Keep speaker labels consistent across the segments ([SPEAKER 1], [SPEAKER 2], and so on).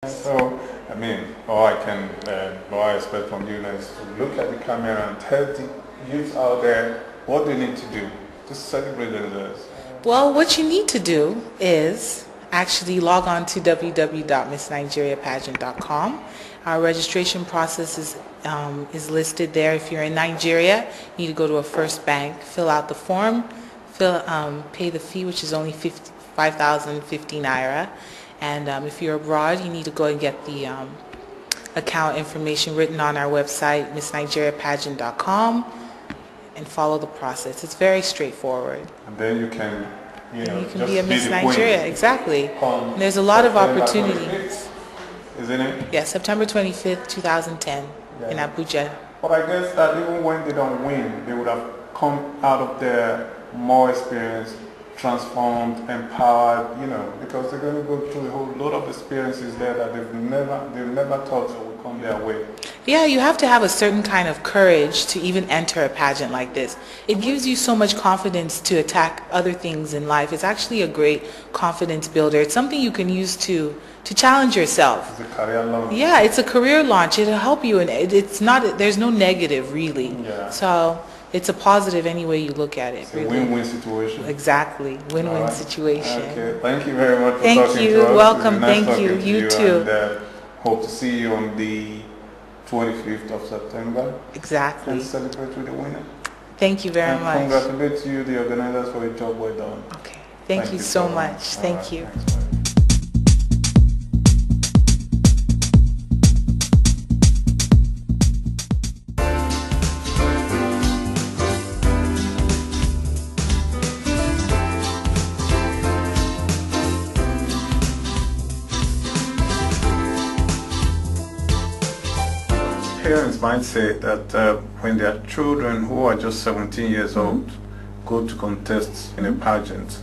[SPEAKER 1] So, I mean, all I expect from you now is to look at the camera and tell the youth out there what they need to do to celebrate themselves.
[SPEAKER 2] Well, what you need to do is actually log on to www.missnigeriapageant.com. Our registration process is listed there. If you're in Nigeria, you need to go to a First Bank, fill out the form, pay the fee, which is only 5,050 naira. And if you're abroad, you need to go and get the account information written on our website, missnigeriapageant.com, and follow the process. It's very straightforward.
[SPEAKER 1] And then you can,
[SPEAKER 2] You can
[SPEAKER 1] just
[SPEAKER 2] be a Miss Nigeria, exactly.
[SPEAKER 1] And
[SPEAKER 2] there's a lot of opportunities.
[SPEAKER 1] Isn't it?
[SPEAKER 2] Yeah, September 25th, 2010 in Abuja.
[SPEAKER 1] But I guess that even when they don't win, they would have come out of there more experienced, transformed, empowered, because they're going to go through a whole lot of experiences there that they've never thought would come their way.
[SPEAKER 2] Yeah, you have to have a certain kind of courage to even enter a pageant like this. It gives you so much confidence to attack other things in life. It's actually a great confidence builder. It's something you can use to challenge yourself.
[SPEAKER 1] It's a career launch.
[SPEAKER 2] Yeah, it's a career launch. It'll help you, and there's no negative really.
[SPEAKER 1] Yeah.
[SPEAKER 2] So it's a positive any way you look at it.
[SPEAKER 1] It's
[SPEAKER 2] really.
[SPEAKER 1] a win-win situation.
[SPEAKER 2] Exactly, win-win situation.
[SPEAKER 1] Okay, thank you very much for
[SPEAKER 2] Thank
[SPEAKER 1] talking
[SPEAKER 2] you.
[SPEAKER 1] to us.
[SPEAKER 2] Welcome.
[SPEAKER 1] Nice
[SPEAKER 2] Thank you.
[SPEAKER 1] talking to
[SPEAKER 2] You too.
[SPEAKER 1] And hope to see you on the 25th of September.
[SPEAKER 2] Exactly.
[SPEAKER 1] And celebrate with the winner.
[SPEAKER 2] Thank you very much.
[SPEAKER 1] Congratulate you, the organizers, for a job well done.
[SPEAKER 2] Okay. Thank you so much. Thank you.
[SPEAKER 1] Thanks. Parents might say that when their children who are just 17 years old go to contests in a pageant,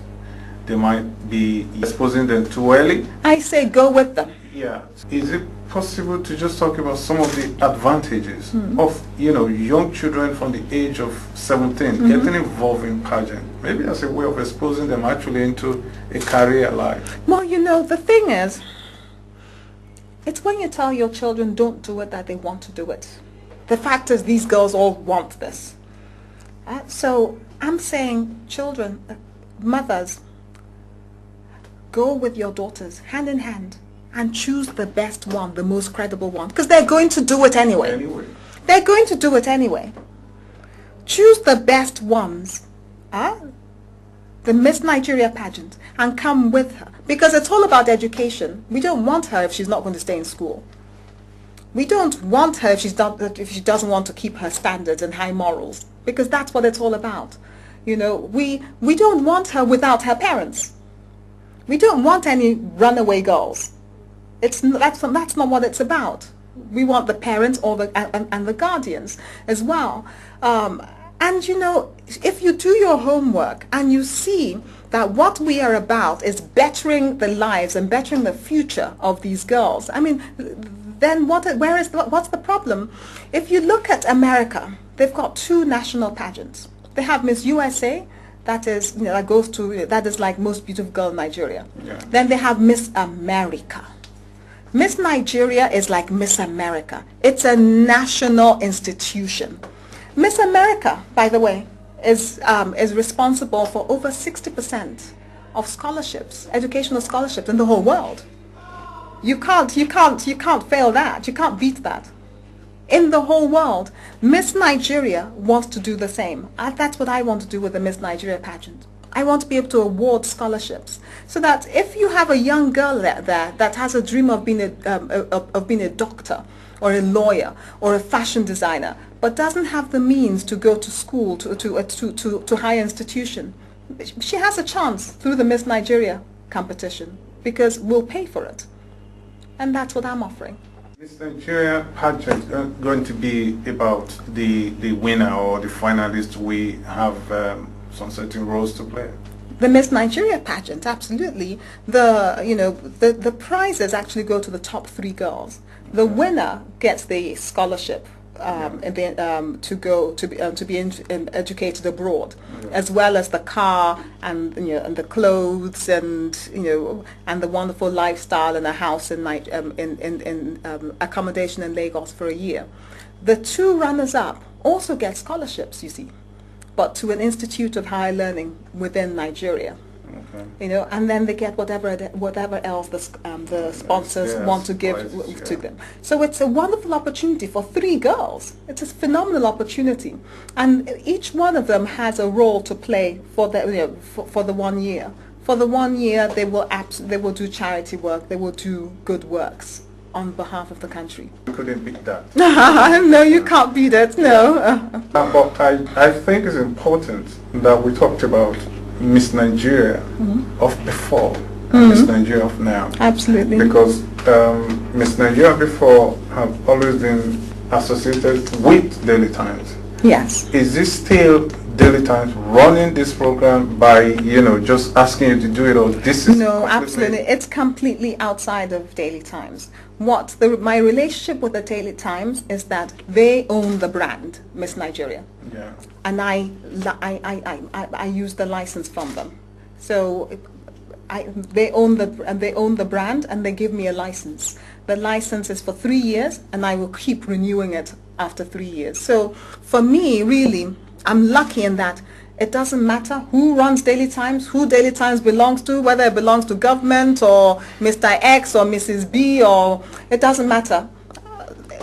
[SPEAKER 1] they might be exposing them too early.
[SPEAKER 3] I say go with them.
[SPEAKER 1] Yeah. Is it possible to just talk about some of the advantages of young children from the age of 17 getting involved in pageant, maybe as a way of exposing them actually into a career life?
[SPEAKER 3] Well, the thing is, it's when you tell your children don't do it that they want to do it. The fact is these girls all want this. So I'm saying children, mothers, go with your daughters hand in hand and choose the best one, the most credible one, because they're going to do it anyway. They're going to do it anyway. Choose the best ones, the Miss Nigeria pageant, and come with her, because it's all about education. We don't want her if she's not going to stay in school. We don't want her if she doesn't want to keep her standards and high morals, because that's what it's all about. We don't want her without her parents. We don't want any runaway girls. That's not what it's about. We want the parents and the guardians as well. If you do your homework and you see that what we are about is bettering the lives and bettering the future of these girls, then what's the problem? If you look at America, they've got 2 national pageants. They have Miss USA, that is like most beautiful girl in Nigeria.
[SPEAKER 1] Yeah.
[SPEAKER 3] Then they have Miss America. Miss Nigeria is like Miss America. It's a national institution. Miss America, by the way, is responsible for over 60% of scholarships, educational scholarships in the whole world. You can't fail that. You can't beat that. In the whole world, Miss Nigeria wants to do the same. That's what I want to do with the Miss Nigeria pageant. I want to be able to award scholarships, so that if you have a young girl there that has a dream of being a doctor or a lawyer or a fashion designer, but doesn't have the means to go to school, to higher institution, she has a chance through the Miss Nigeria competition, because we'll pay for it. And that's what I'm offering.
[SPEAKER 1] Miss Nigeria pageant going to be about the winner or the finalist. We have some certain roles to play.
[SPEAKER 3] The Miss Nigeria pageant, absolutely. The prizes actually go to the top 3 girls. The winner gets the scholarship to go to be educated abroad, as well as the car and and the clothes and and the wonderful lifestyle and a house in accommodation in Lagos for a year. The two runners-up also get scholarships, you see, but to an institute of higher learning within Nigeria. Okay. And then they get whatever else the sponsors want to give to them. So it's a wonderful opportunity for 3 girls. It's a phenomenal opportunity, and each one of them has a role to play for the for the 1 year. For the 1 year, they will do charity work. They will do good works on behalf of the country.
[SPEAKER 1] You couldn't beat that.
[SPEAKER 3] No, you can't beat it. No.
[SPEAKER 1] But I think it's important that we talked about Miss Nigeria of before and Miss Nigeria of now.
[SPEAKER 3] Absolutely.
[SPEAKER 1] Because Miss Nigeria before have always been associated with Daily Times.
[SPEAKER 3] Yes.
[SPEAKER 1] Is this still Daily Times running this program by, just asking you to do it, or this is...
[SPEAKER 3] No, absolutely. It's completely outside of Daily Times. My relationship with the Daily Times is that they own the brand, Miss Nigeria. Yeah. And I use the license from them. So they own the brand, and they give me a license. The license is for 3 years, and I will keep renewing it after 3 years. So for me, really, I'm lucky in that it doesn't matter who runs Daily Times, who Daily Times belongs to, whether it belongs to government or Mr. X or Mrs. B, or it doesn't matter.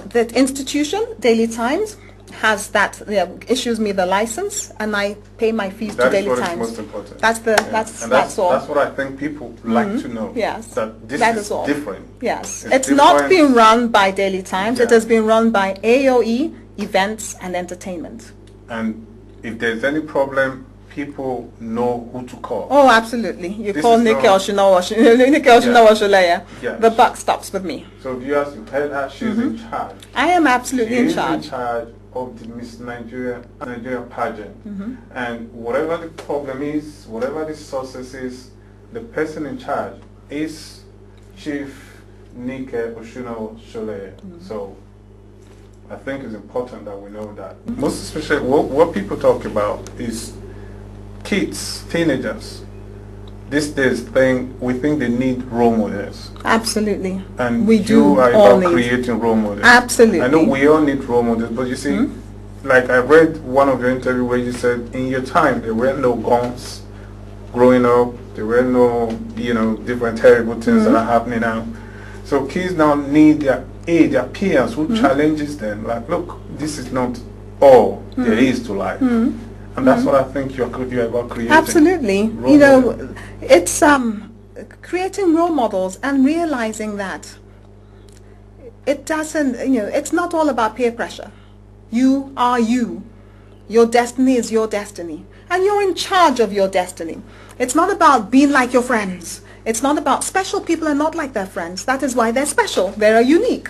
[SPEAKER 3] The institution, Daily Times, has that, issues me the license, and I pay my fees to Daily Times. That's
[SPEAKER 1] most important.
[SPEAKER 3] That's all.
[SPEAKER 1] That's what I think people like to know.
[SPEAKER 3] Yes.
[SPEAKER 1] That this
[SPEAKER 3] is
[SPEAKER 1] all. Different.
[SPEAKER 3] Yes. It's not being run by Daily Times. Yeah. It has been run by AOE, Events and Entertainment.
[SPEAKER 1] And if there's any problem, people know who to call.
[SPEAKER 3] Oh, absolutely. You call Oshinowo Soleye. Yeah. The buck stops with me.
[SPEAKER 1] So viewers, you've heard her. She's in charge.
[SPEAKER 3] I am absolutely in charge.
[SPEAKER 1] She's in charge of the Miss Nigeria pageant. And whatever the problem is, whatever the success is, the person in charge is Chief Nike Oshinowo Soleye. So I think it's important that we know that. Most especially what people talk about is kids, teenagers. These days we think they need role models.
[SPEAKER 3] Absolutely.
[SPEAKER 1] And
[SPEAKER 3] we
[SPEAKER 1] you are about creating role models.
[SPEAKER 3] Absolutely.
[SPEAKER 1] I know we all need role models, but you see, like I read one of your interviews where you said in your time there were no guns growing up, there were no, different terrible things that are happening now. So kids now need their peers who challenges them, like, look, this is not all there is to life. And that's what I think you're about creating.
[SPEAKER 3] Absolutely. It's creating role models and realizing that it doesn't, it's not all about peer pressure. You are you. Your destiny is your destiny. And you're in charge of your destiny. It's not about being like your friends. It's not about special people are not like their friends. That is why they're special. They're unique.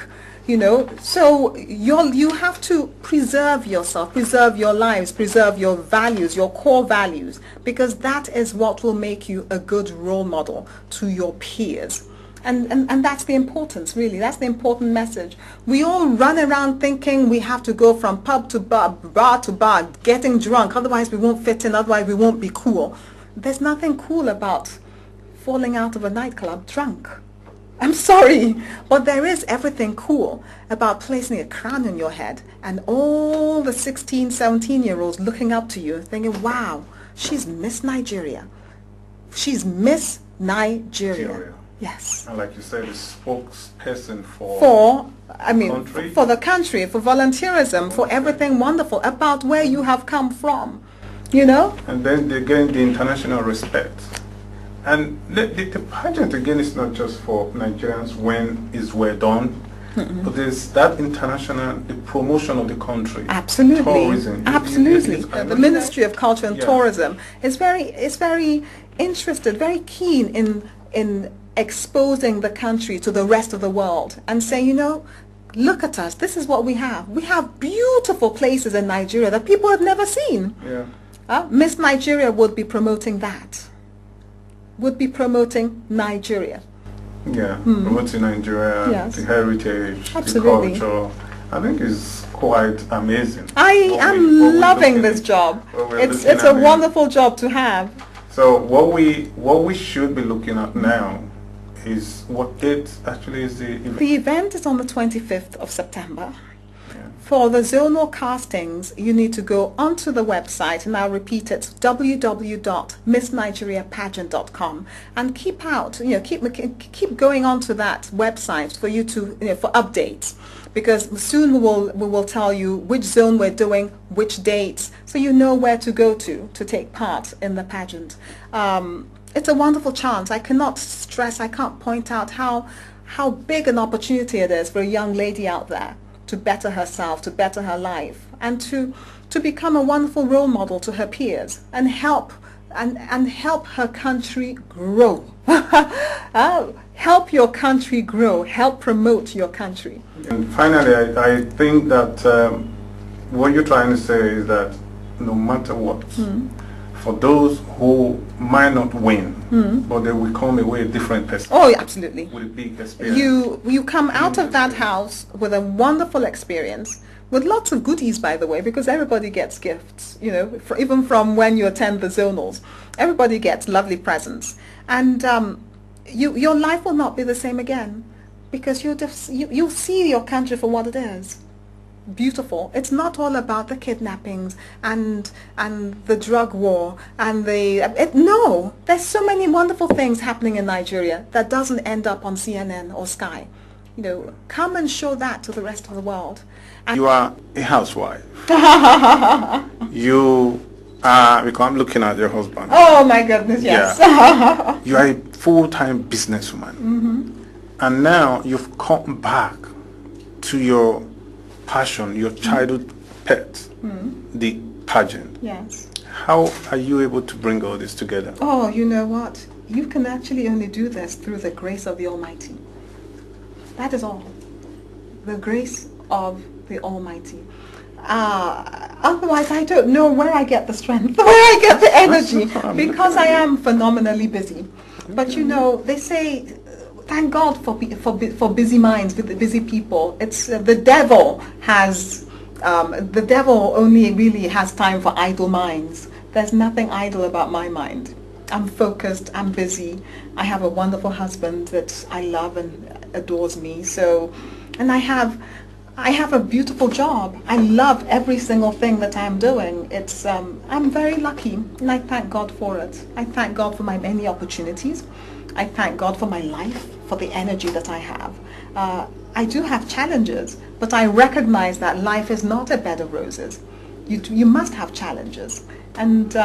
[SPEAKER 3] So you have to preserve yourself, preserve your lives, preserve your values, your core values, because that is what will make you a good role model to your peers. And that's the importance, really. That's the important message. We all run around thinking we have to go from pub to bar to bar, getting drunk, otherwise we won't fit in, otherwise we won't be cool. There's nothing cool about falling out of a nightclub drunk. I'm sorry, but there is everything cool about placing a crown on your head and all the 16, 17-year-olds looking up to you thinking, wow, she's Miss Nigeria. She's Miss Nigeria. Yes.
[SPEAKER 1] And like you said, a spokesperson for
[SPEAKER 3] the country, for volunteerism, for everything wonderful about where you have come from,
[SPEAKER 1] And then they gain the international respect. And the pageant, again, is not just for Nigerians when it's well done, but there's that international, the promotion of the country.
[SPEAKER 3] Absolutely.
[SPEAKER 1] Tourism.
[SPEAKER 3] Absolutely. The Ministry of Culture and Tourism is very interested, very keen in exposing the country to the rest of the world and saying, look at us, this is what we have. We have beautiful places in Nigeria that people have never seen. Yeah. Miss Nigeria would be promoting that. Would be promoting Nigeria.
[SPEAKER 1] Yeah, promoting Nigeria, the heritage, the culture, I think it's quite amazing.
[SPEAKER 3] I am loving this job. It's a wonderful job to have.
[SPEAKER 1] So what we should be looking at now is what date actually is the event?
[SPEAKER 3] The event is on the 25th of September. For the zonal castings, you need to go onto the website, and I'll repeat it, www.missnigeriapageant.com, and keep going onto that website for you to for updates, because soon we will tell you which zone we're doing, which dates, so you know where to go to take part in the pageant. It's a wonderful chance. I cannot stress, I can't point out how big an opportunity it is for a young lady out there to better herself, to better her life, and to become a wonderful role model to her peers, and help her country grow. Help your country grow. Help promote your country.
[SPEAKER 1] And finally, I think that what you're trying to say is that no matter what, for those who might not win, but they will come away a different person.
[SPEAKER 3] Oh, absolutely.
[SPEAKER 1] With a big experience.
[SPEAKER 3] You come out of that house with a wonderful experience, with lots of goodies, by the way, because everybody gets gifts, even from when you attend the zonals. Everybody gets lovely presents. And your life will not be the same again, because you'll see your country for what it is. Beautiful. It's not all about the kidnappings and the drug war and no. There's so many wonderful things happening in Nigeria that doesn't end up on CNN or Sky. Come and show that to the rest of the world. And
[SPEAKER 1] you are a housewife. You are, because I'm looking at your husband.
[SPEAKER 3] Oh my goodness, yes.
[SPEAKER 1] Yeah. You are a full-time businesswoman. And now you've come back to your passion, your childhood pet, the pageant.
[SPEAKER 3] Yes.
[SPEAKER 1] How are you able to bring all this together?
[SPEAKER 3] Oh, you know what? You can actually only do this through the grace of the Almighty. That is all. The grace of the Almighty. Otherwise, I don't know where I get the strength, where I get the energy, because I am phenomenally busy. But they say, thank God for busy minds, with the busy people. It's the devil only really has time for idle minds. There's nothing idle about my mind. I'm focused, I'm busy. I have a wonderful husband that I love and adores me. So, and I have a beautiful job. I love every single thing that I'm doing. I'm very lucky, and I thank God for it. I thank God for my many opportunities. I thank God for my life, for the energy that I have. I do have challenges, but I recognize that life is not a bed of roses. You must have challenges, and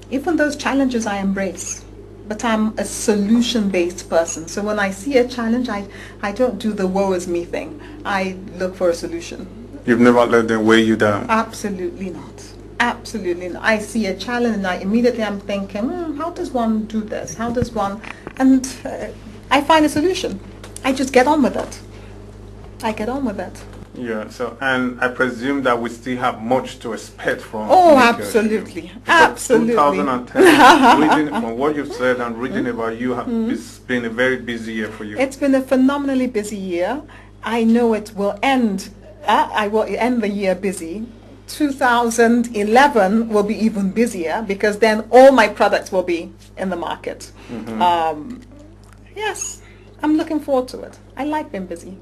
[SPEAKER 3] even those challenges I embrace. But I'm a solution-based person, so when I see a challenge, I don't do the woe is me thing. I look for a solution.
[SPEAKER 1] You've never let them weigh you down?
[SPEAKER 3] Absolutely not. Absolutely not. I see a challenge and I'm thinking, how does one do this? How does one? And I find a solution. I just get on with it. I get on with it.
[SPEAKER 1] Yeah, and I presume that we still have much to expect from
[SPEAKER 3] absolutely. Absolutely.
[SPEAKER 1] 2010, reading from what you've said and reading about you, it's been a very busy year for you.
[SPEAKER 3] It's been a phenomenally busy year. I know it will end, I will end the year busy. 2011 will be even busier, because then all my products will be in the market. Yes, I'm looking forward to it. I like being busy.